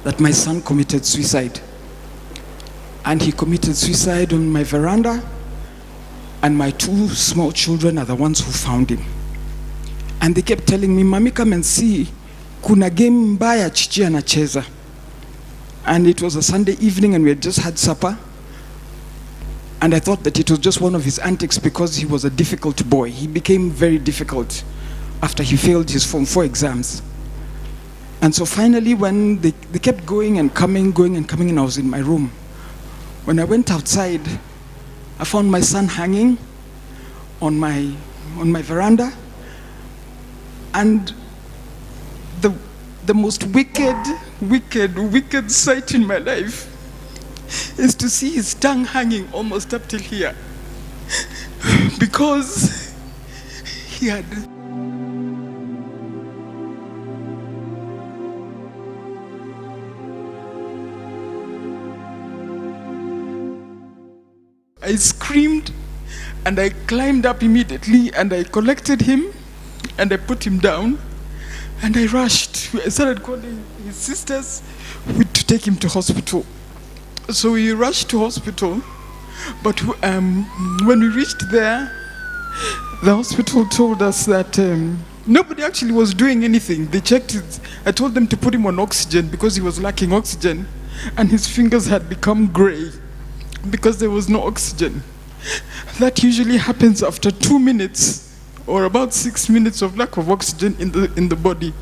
that my son committed suicide. And he committed suicide on my veranda, and my 2 small children are the ones who found him. And they kept telling me, "Mami, come and see, kuna game mbaya Chichi anacheza." And it was a Sunday evening and we had just had supper. And I thought that it was just one of his antics because he was a difficult boy. He became very difficult after he failed his Form 4 exams. And so finally, when they kept going and coming, and I was in my room. When I went outside, I found my son hanging on my veranda. And the most wicked sight in my life is to see his tongue hanging almost up till here. Because he had... I screamed and I climbed up immediately and I collected him and I put him down and I rushed. I started calling his sisters to take him to hospital. So we rushed to hospital, but when we reached there, the hospital told us that nobody actually was doing anything. They checked it. I told them to put him on oxygen because he was lacking oxygen and his fingers had become gray because there was no oxygen. That usually happens after 2 minutes or about 6 minutes of lack of oxygen in the body.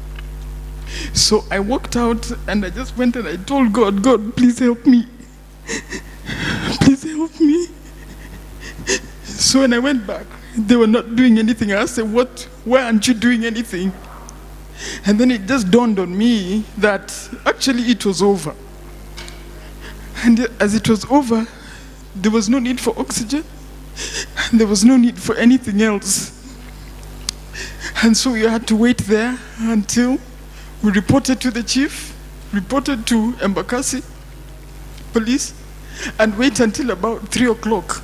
So I walked out and I just went and I told God, "God, please help me. Please help me." So when I went back, they were not doing anything. I said, "Why aren't you doing anything?" And then it just dawned on me that actually it was over. And as it was over, there was no need for oxygen. And there was no need for anything else. And so we had to wait there until we reported to the chief, reported to Embakasi police, and wait until about 3 o'clock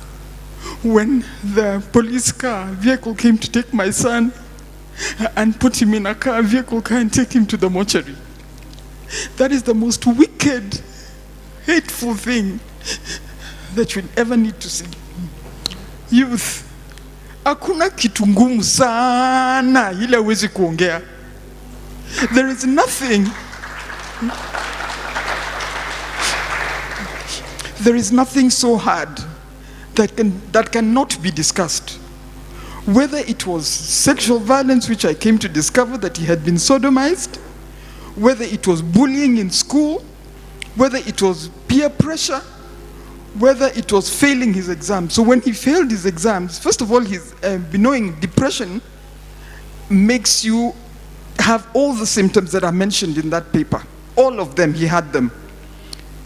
when the police vehicle came to take my son and put him in a vehicle car and take him to the mortuary. That is the most wicked, hateful thing that you'll ever need to see. Youth, hakuna kitu ngumu sana ile huwezi kuongea. There is nothing so hard that cannot be discussed. Whether it was sexual violence, which I came to discover that he had been sodomized, whether it was bullying in school, whether it was peer pressure, whether it was failing his exams. So when he failed his exams, first of all, his knowing depression makes you have all the symptoms that are mentioned in that paper. All of them, he had them.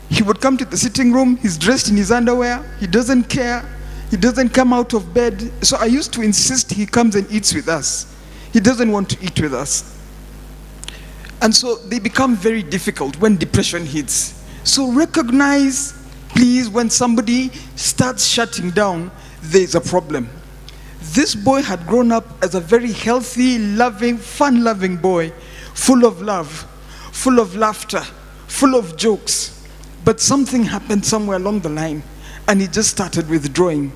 He would come to the sitting room, he's dressed in his underwear, he doesn't care, he doesn't come out of bed. So I used to insist he comes and eats with us. He doesn't want to eat with us. And so they become very difficult when depression hits. So recognize, please, when somebody starts shutting down, there's a problem. This boy had grown up as a very healthy, loving, fun-loving boy, full of love, full of laughter, full of jokes. But something happened somewhere along the line, and he just started withdrawing.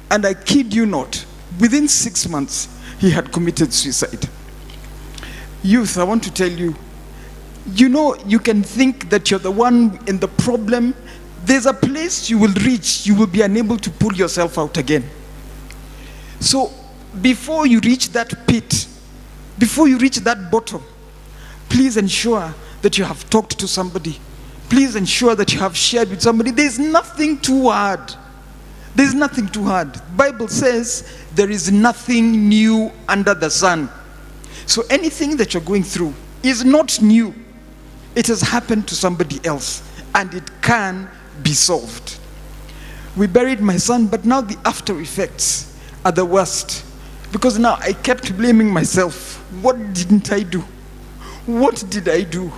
And I kid you not, within 6 months, he had committed suicide. Youth, I want to tell you, you know, you can think that you're the one in the problem. There's a place you will reach, you will be unable to pull yourself out again. So before you reach that pit, before you reach that bottom, please ensure that you have talked to somebody. Please ensure that you have shared with somebody. There's nothing too hard. There's nothing too hard. Bible says there is nothing new under the sun. So anything that you're going through is not new. It has happened to somebody else, and it can be solved. We buried my son, but now the after effects are the worst, because now I kept blaming myself. What didn't I do? What did I do?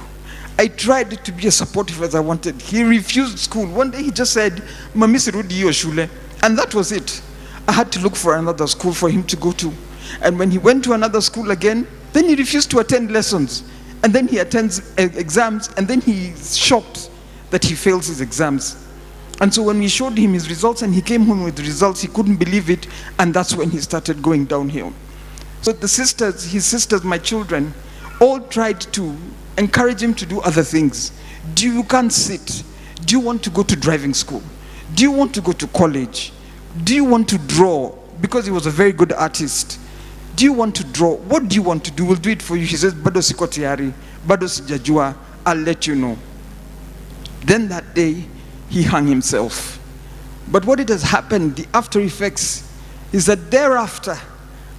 I tried to be as supportive as I wanted. He refused school. One day he just said, "Mami sirudi hiyo shule." And that was it. I had to look for another school for him to go to. And when he went to another school again, then he refused to attend lessons. And then he attends exams, and then he's shocked that he fails his exams. And so when we showed him his results and he came home with the results, he couldn't believe it, and that's when he started going downhill. So the sisters, his sisters, my children, all tried to encourage him to do other things. You can't sit. Do you want to go to driving school? Do you want to go to college? Do you want to draw? Because he was a very good artist. Do you want to draw? What do you want to do? We'll do it for you. He says, bado siko tayari, bado sijajua, I'll let you know. Then that day, he hung himself. But what it has happened, the after effects, is that thereafter,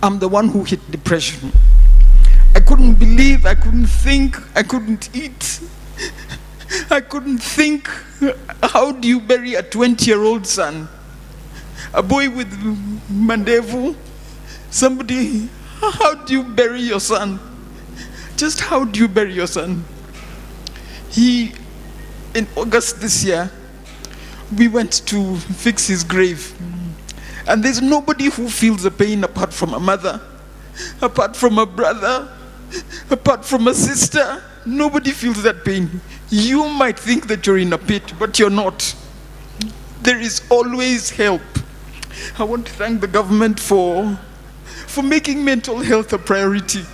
I'm the one who hit depression. I couldn't believe, I couldn't think, I couldn't eat. I couldn't think, how do you bury a 20-year-old son? A boy with mandevu? Somebody, how do you bury your son? Just how do you bury your son? In August this year, we went to fix his grave. And there's nobody who feels the pain apart from a mother, apart from a brother, apart from a sister. Nobody feels that pain. You might think that you're in a pit, but you're not. There is always help. I want to thank the government for making mental health a priority,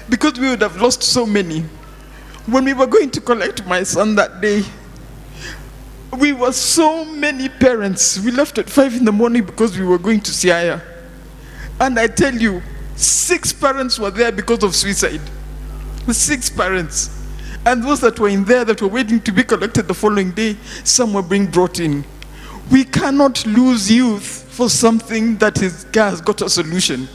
because we would have lost so many. When we were going to collect my son that day, we were so many parents. We left at 5 in the morning because we were going to Siaya. And I tell you, 6 parents were there because of suicide. 6 parents. And those that were in there that were waiting to be collected the following day, some were being brought in. We cannot lose youth for something that has got a solution.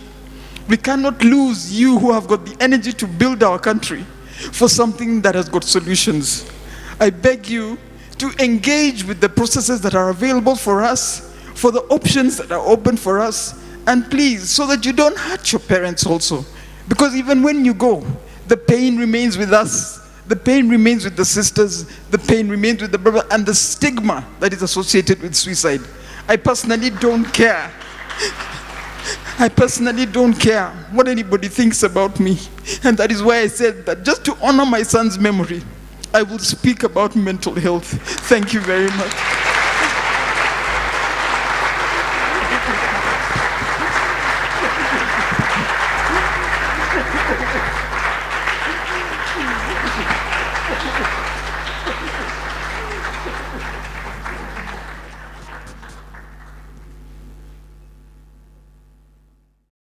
We cannot lose you who have got the energy to build our country for something that has got solutions. I beg you to engage with the processes that are available for us, for the options that are open for us, and please, so that you don't hurt your parents also. Because even when you go, the pain remains with us. The pain remains with the sisters, the pain remains with the brother, and the stigma that is associated with suicide. I personally don't care. I personally don't care what anybody thinks about me. And that is why I said that just to honor my son's memory, I will speak about mental health. Thank you very much.